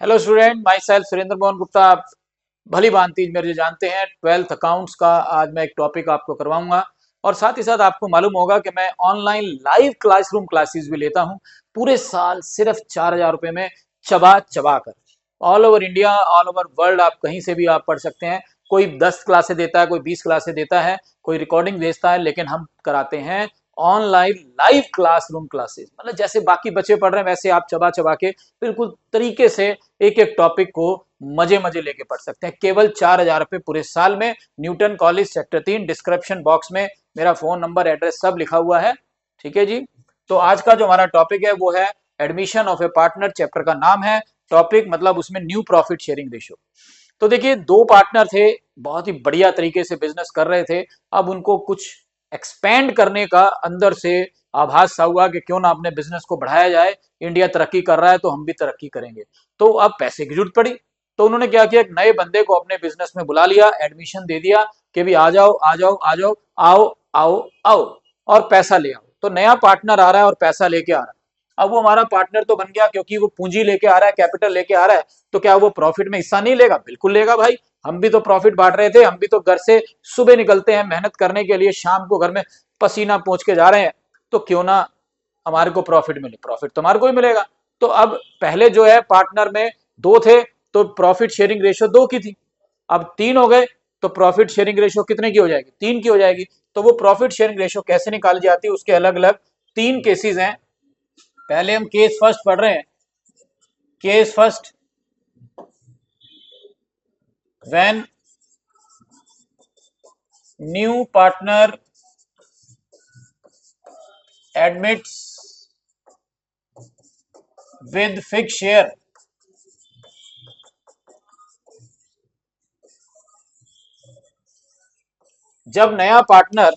Hello student, my self Surendra Mohan Gupta. आप भली भांति मेरे जानते हैं 12th अकाउंट्स का आज मैं एक टॉपिक आपको करवाऊंगा और साथ ही साथ आपको मालूम होगा कि मैं ऑनलाइन लाइव क्लासरूम क्लासेस भी लेता हूं पूरे साल सिर्फ 4,000 रुपये में चबा चबा कर। All over India, all over world, आप कहीं से भी आप पढ़ सकते हैं। कोई 10 क्लासेस देता है, कोई 20 क्लासेस देता है, कोई रिकॉर्डिंग भेजता है, लेकिन हम कराते हैं ऑनलाइन लाइव क्लासरूम क्लासेस। मतलब जैसे बाकी बच्चे पढ़ रहे हैं वैसे आप चबा चबा के बिल्कुल तरीके से एक एक टॉपिक को मजे मजे लेके पढ़ सकते हैं केवल 4,000 रुपये पूरे साल में। Newton college sector 3, description box में मेरा फोन नंबर, एड्रेस सब लिखा हुआ है। ठीक है जी। तो आज का जो हमारा टॉपिक है वो है admission of A partner. Chapter का नाम है, टॉपिक मतलब उसमें न्यू प्रॉफिट शेयरिंग रेशियो। तो देखिए, दो पार्टनर थे, बहुत ही बढ़िया तरीके से बिजनेस कर रहे थे। अब उनको कुछ एक्सपेंड करने का अंदर से आभास सा हुआ कि क्यों ना अपने बिजनेस को बढ़ाया जाए। इंडिया तरक्की कर रहा है तो हम भी तरक्की करेंगे। तो अब पैसे की जरूरत पड़ी, तो उन्होंने क्या किया, एक नए बंदे को अपने बिजनेस में बुला लिया, एडमिशन दे दिया कि भी आ जाओ आ जाओ आ जाओ, आओ आओ आओ और पैसा ले आओ। तो नया पार्टनर आ रहा है और पैसा लेके आ रहा है। अब वो हमारा पार्टनर तो बन गया क्योंकि वो पूंजी लेके आ रहा है, कैपिटल लेके आ रहा है। तो क्या वो प्रॉफिट में हिस्सा नहीं लेगा? बिल्कुल लेगा भाई। हम भी तो प्रॉफिट बांट रहे थे, हम भी तो घर से सुबह निकलते हैं मेहनत करने के लिए, शाम को घर में पसीना पहुंच के जा रहे हैं। तो क्यों ना हमारे को प्रॉफिट मिले, प्रॉफिट तो हमारे को ही मिलेगा। तो अब पहले जो है पार्टनर में दो थे तो प्रॉफिट शेयरिंग रेशियो 2 की थी। अब 3 हो गए तो प्रॉफिट शेयरिंग रेशियो कितने की हो जाएगी? 3 की हो जाएगी। तो वो प्रॉफिट शेयरिंग रेशियो कैसे निकाली जाती है, उसके अलग अलग 3 केसेस हैं। पहले हम केस फर्स्ट पढ़ रहे हैं। Case first, when new partner admits with fixed share। जब नया पार्टनर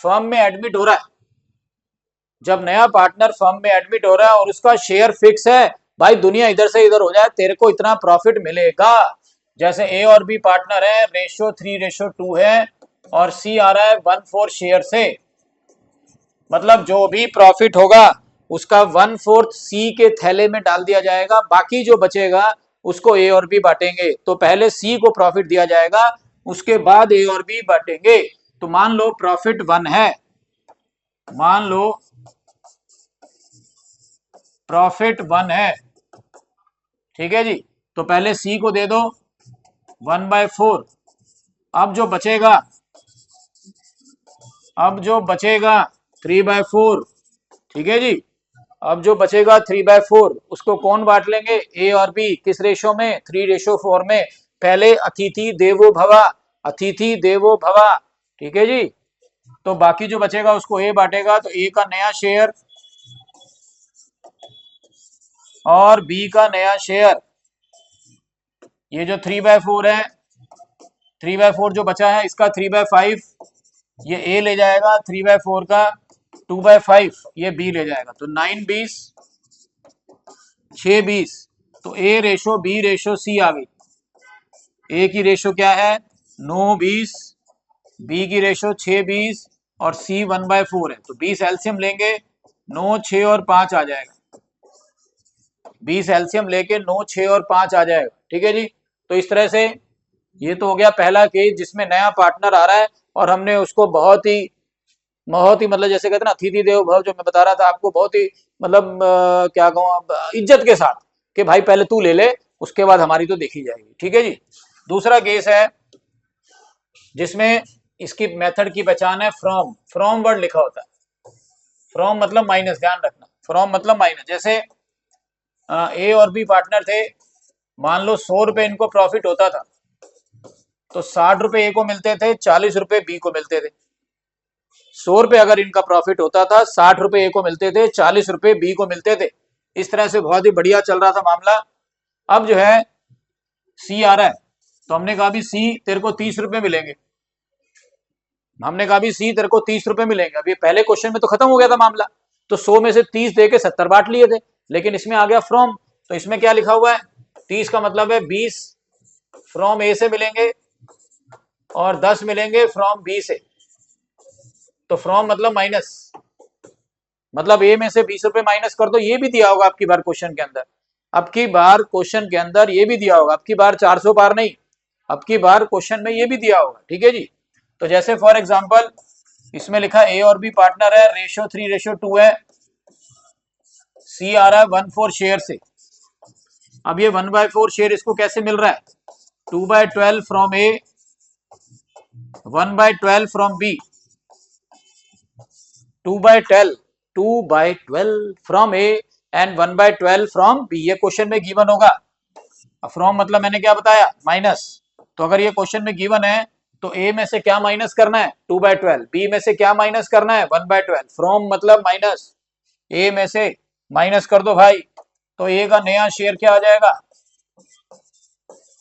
फर्म में एडमिट हो रहा है, जब नया पार्टनर फर्म में एडमिट हो रहा है और उसका शेयर फिक्स है, भाई दुनिया इधर से इधर हो जाए तेरे को इतना प्रॉफिट मिलेगा। जैसे ए और बी पार्टनर है, रेशियो 3:2 है और सी आ रहा है 1/4 शेयर से। मतलब जो भी प्रॉफिट होगा उसका 1/4 सी के थैले में डाल दिया जाएगा, बाकी जो बचेगा उसको ए और बी बांटेंगे। तो पहले सी को प्रॉफिट दिया जाएगा, उसके बाद ए और बी बांटेंगे। तो मान लो प्रॉफिट 1 है, मान लो प्रॉफिट 1 है, ठीक है जी। तो पहले सी को दे दो 1/4। अब जो बचेगा, अब जो बचेगा 3/4, ठीक है जी। अब जो बचेगा 3/4 उसको कौन बांट लेंगे? ए और बी। किस रेशो में? 3:4 में। पहले अतिथि देवो भवा, अतिथि देवो भवा, ठीक है जी। तो बाकी जो बचेगा उसको ए बांटेगा, तो ए का नया शेयर और बी का नया शेयर। ये जो 3/4 है, 3/4 जो बचा है इसका 3/5 ये ए ले जाएगा, 3/4 का 2/5 ये बी ले जाएगा। तो 9-20 6-20। तो ए रेशो बी रेशो सी आ गई। ए की रेशो क्या है? 9-20, बी की रेशो 6-20 और सी 1/4 है। तो 20 एलसीएम लेंगे, 9, 6 और 5 आ जाएगा। 20 एलसीएम लेके 9, 6 और 5 आ जाएगा, ठीक है जी। तो इस तरह से ये तो हो गया पहला केस जिसमें नया पार्टनर आ रहा है और हमने उसको बहुत ही मतलब जैसे कहते हैं ना अतिथि देवो भव, जो मैं बता रहा था आपको, बहुत ही मतलब क्या कहूँ, इज्जत के साथ कि भाई पहले तू ले ले, उसके बाद हमारी तो देखी जाएगी, ठीक है जी। दूसरा केस है जिसमें इसकी मेथड की पहचान है फ्रॉम। फ्रॉम वर्ड लिखा होता है, फ्रॉम मतलब माइनस, ध्यान रखना, फ्रॉम मतलब माइनस। जैसे ए और बी पार्टनर थे, मान लो 100 रुपए इनको प्रॉफिट होता था, तो 60 रुपए ए को मिलते थे, 40 रुपए बी को मिलते थे। 100 रुपए अगर इनका प्रॉफिट होता था, 60 रुपए ए को मिलते थे, 40 रुपए बी को मिलते थे। इस तरह से बहुत ही बढ़िया चल रहा था मामला। अब जो है सी आ रहा है, तो हमने कहा भी सी तेरे को 30 रुपए मिलेंगे। हमने कहा भी सी तेरे को 30 रुपए मिलेंगे। अभी पहले क्वेश्चन में तो खत्म हो गया था मामला, तो 100 में से 30 दे के 70 बांट लिए थे। लेकिन इसमें आ गया फ्रॉम, तो इसमें क्या लिखा हुआ है? 30 का मतलब है 20 फ्रॉम ए से मिलेंगे और 10 मिलेंगे फ्रॉम बी से। तो फ्रॉम मतलब माइनस, मतलब ए में से 20 रुपए माइनस कर दो। ये भी दिया होगा आपकी बार क्वेश्चन के अंदर। अब की बार क्वेश्चन के अंदर ये भी दिया होगा, अब की बार 400 पार नहीं, अब की बार क्वेश्चन में ये भी दिया होगा, ठीक है जी। तो जैसे फॉर एग्जांपल इसमें लिखा ए और बी पार्टनर है, रेशो 3:2 है, सी आ रहा है 1/4 शेयर से। अब ये 1/4 शेयर इसको कैसे मिल रहा है, 2/12 from A, 1/12 from B, 2/12 from A and 1/12 from B. ये क्वेश्चन में गिवन होगा। फ्रॉम मतलब मैंने क्या बताया, माइनस। तो अगर ये क्वेश्चन में गिवन है तो ए में से क्या माइनस करना है, 2/12, बी में से क्या माइनस करना है, 1/12। फ्रॉम मतलब माइनस, ए में से माइनस कर दो भाई, तो ए का नया शेयर क्या आ जाएगा,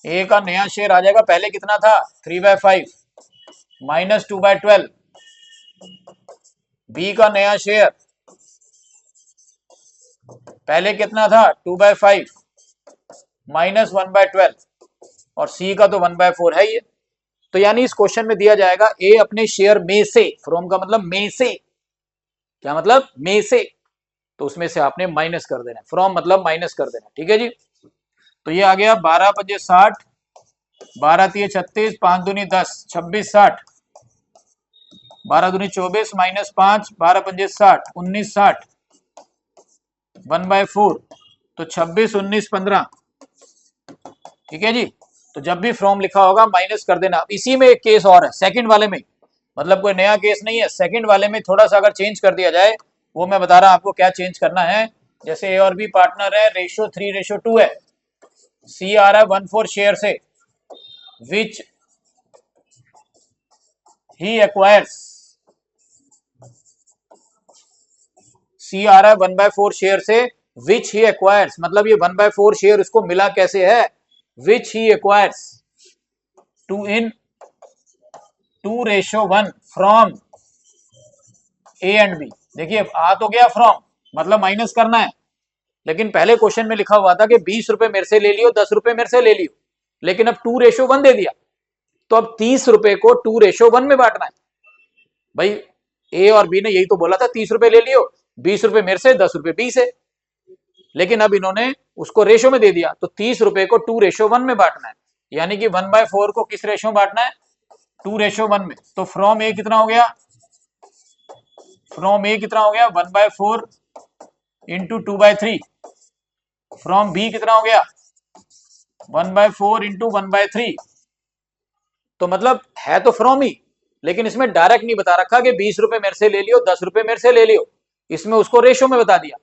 ए का नया शेयर आ जाएगा, पहले कितना था 3/5 माइनस 2/12, बी का नया शेयर पहले कितना था 2/5 माइनस 1/12, और सी का तो 1/4 है ये। तो यानी इस क्वेश्चन में दिया जाएगा ए अपने शेयर में से, फ्रॉम का मतलब में से, क्या मतलब में से, तो उसमें से आपने माइनस कर देना, फ्रॉम मतलब माइनस कर देना, ठीक है जी। तो ये आ गया 12×5 = 60, 12×3 = 36, 5×2 = 10, 26 60, 12×2 = 24 माइनस 5, 12×5 = 60, 19 60, 1/4, तो 26 19 15, ठीक है जी। तो जब भी फ्रॉम लिखा होगा माइनस कर देना। अब इसी में एक केस और है, सेकंड वाले में, मतलब कोई नया केस नहीं है, सेकंड वाले में थोड़ा सा अगर चेंज कर दिया जाए, वो मैं बता रहा हूं आपको क्या चेंज करना है। जैसे ए और बी पार्टनर है, रेशो 3:2 है, सी आ रहा है 1/4 शेयर से, विच ही एक्वायर्स, सी आ रहा है 1/4 शेयर से, विच ही एक्वायर्स, मतलब ये 1/4 शेयर उसको मिला कैसे है, which he acquires 2:1 from A and B. देखिए आ तो गया फ्रॉम, मतलब माइनस करना है, लेकिन पहले क्वेश्चन में लिखा हुआ था कि 20 रुपए मेरे से ले लियो, 10 रुपए मेरे से ले लियो, लेकिन अब 2:1 दे दिया, तो अब 30 रुपए को 2:1 में बांटना है। भाई ए और बी ने यही तो बोला था 30 रुपए ले लियो, 20 रुपए मेरे से, 10 रुपए बी से, लेकिन अब इन्होंने उसको रेशो में दे दिया, तो 30 रुपए को 2:1 में बांटना है, यानी कि 1/4 को किस रेशो में बांटना है, 2:1 में। तो फ्रॉम ए कितना हो गया, फ्रॉम ए कितना हो गया 1/4 इंटू 2/3, फ्रॉम बी कितना हो गया 1/4 इंटू 1/3। तो मतलब है तो फ्रॉम ही, लेकिन इसमें डायरेक्ट नहीं बता रखा कि 20 रुपए मेरे से ले लियो, 10 रुपए मेरे से ले लियो, इसमें उसको रेशो में बता दिया।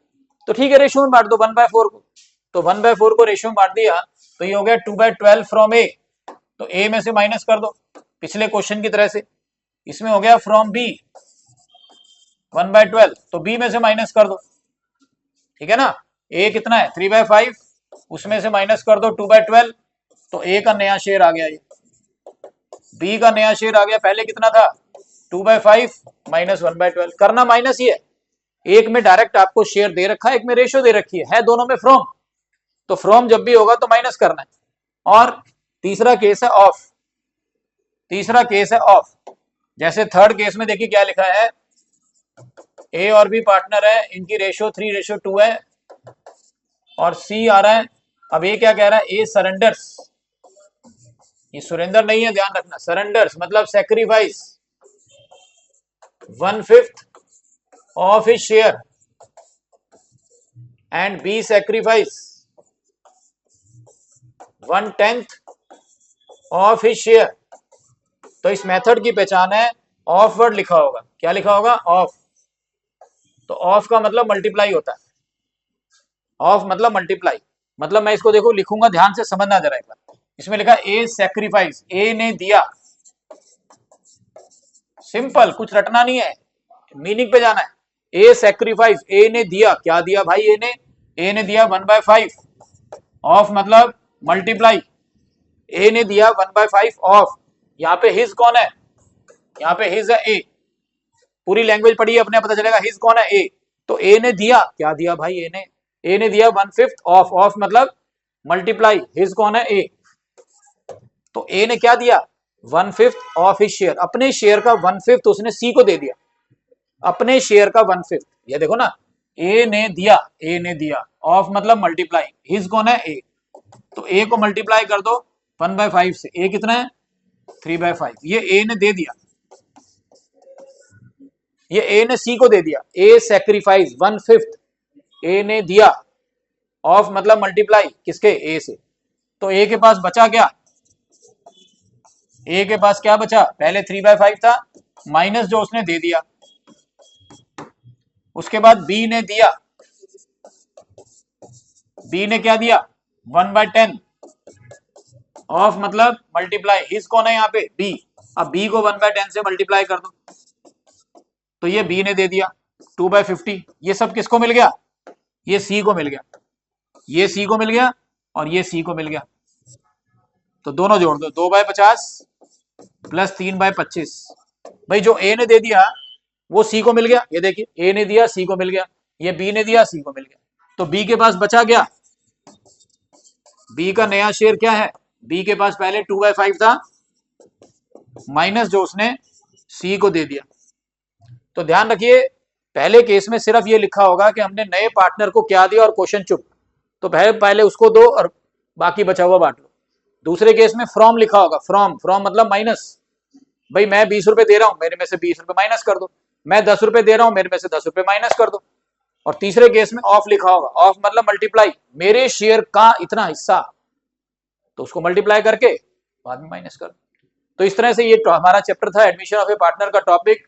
तो ठीक है, रेशो में बांट दो 1/4 को, तो 1/4 को रेशो में बांट दिया, तो ये हो गया 2/12 फ्रॉम ए, तो ए में से माइनस कर दो पिछले क्वेश्चन की तरह से। इसमें हो गया फ्रॉम बी 1/12, तो बी में से माइनस कर दो, ठीक है ना। ए कितना है 3/5, उसमें से माइनस कर दो 2/12, तो ए का नया शेयर आ गया, ये बी का नया शेयर आ गया, पहले कितना था 2/5 माइनस 1/12, करना माइनस ही है, एक में डायरेक्ट आपको शेयर दे रखा है, एक में रेशो दे रखी है दोनों में फ्रॉम, तो फ्रॉम जब भी होगा तो माइनस करना है। और तीसरा केस है ऑफ, तीसरा केस है ऑफ। जैसे थर्ड केस में देखिए क्या लिखा है, ए और बी पार्टनर है, इनकी रेशो 3:2 है, और सी आ रहा है, अब ये क्या कह रहा है, ए सरेंडर्स, ये सुरेंदर नहीं है, ध्यान रखना, सरेंडर्स मतलब sacrifice 1/5 of his share and B sacrifice 1/10 of his share. तो इस मेथड की पहचान है, ऑफ वर्ड लिखा होगा, क्या लिखा होगा ऑफ, तो ऑफ का मतलब मल्टीप्लाई होता है, ऑफ मतलब मल्टीप्लाई, मतलब मैं इसको देखो लिखूंगा, ध्यान से समझना जरा एक बार। इसमें लिखा ए सैक्रिफाइस, ए ने दिया, सिंपल, कुछ रटना नहीं है, मीनिंग पे जाना है। ए सैक्रिफाइस, ए ने दिया, क्या दिया भाई, ए ने दिया 1/5 ऑफ मतलब मल्टीप्लाई, ए ने दिया 1/5 ऑफ, यहाँ पे हिज कौन है, यहाँ पे हिज है ए, पूरी लैंग्वेज पढ़िए अपने पता चलेगा हिज कौन है ए। तो ए ने दिया, क्या दिया भाई, ए ने दिया 1/5 ऑफ, ऑफ मतलब मल्टीप्लाई, हिज कौन है ए, तो ए ने क्या दिया 1/5 ऑफ हिज शेयर, अपने शेयर का 1/5 उसने सी को दे दिया, अपने शेयर का 1/5। ये देखो ना, ए ने दिया, ए ने दिया, ऑफ मतलब मल्टीप्लाई, हिज कौन है ए, तो ए को मल्टीप्लाई कर दो 1/5 से, ए कितना है 3/5, ये ए ने दे दिया, ये ए ने सी को दे दिया, ए सेक्रीफाइस 1/5 ए ने दिया, ऑफ मतलब मल्टीप्लाई किसके ए से, तो ए के पास बचा क्या, ए के पास क्या बचा, पहले 3/5 था माइनस जो उसने दे दिया, उसके बाद बी ने दिया, बी ने क्या दिया 1/10 ऑफ मतलब मल्टीप्लाई, हिज कौन है यहाँ पे बी, अब बी को 1/10 से मल्टीप्लाई कर दो, तो ये बी ने दे दिया 2/50, ये सब किसको मिल गया, ये सी को मिल गया, ये सी को मिल गया और ये सी को मिल गया, तो दोनों जोड़ दो 2/50 प्लस 3/25, भाई जो ए ने दे दिया वो सी को मिल गया, ये देखिए ए ने दिया सी को मिल गया, ये बी ने दिया सी को मिल गया, तो बी के पास बचा गया, बी का नया शेयर क्या है, बी के पास पहले 2/5 था माइनस जो उसने सी को दे दिया, तो ध्यान रखिए पहले केस में सिर्फ ये लिखा होगा कि हमने नए पार्टनर को क्या दिया और क्वेश्चन चुप, तो पहले उसको दो और बाकी बचा हुआ बांट लो। दूसरे केस में फ्रॉम लिखा होगा, फ्रॉम मतलब माइनस, भाई मैं 20 रुपए दे रहा हूं मेरे में से 20 रुपए माइनस कर दो, मैं 10 रुपए दे रहा हूं मेरे में से 10 रुपए माइनस कर दो, और तीसरे केस में ऑफ लिखा होगा, ऑफ मतलब मल्टीप्लाई, मेरे शेयर का इतना हिस्सा, तो उसको मल्टीप्लाई करके बाद में माइनस कर। तो इस तरह से ये हमारा चैप्टर था एडमिशन ऑफ ए पार्टनर का टॉपिक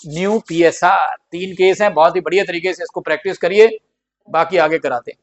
न्यू पीएसआर, 3 केस हैं, बहुत ही बढ़िया तरीके से इसको प्रैक्टिस करिए, बाकी आगे कराते हैं।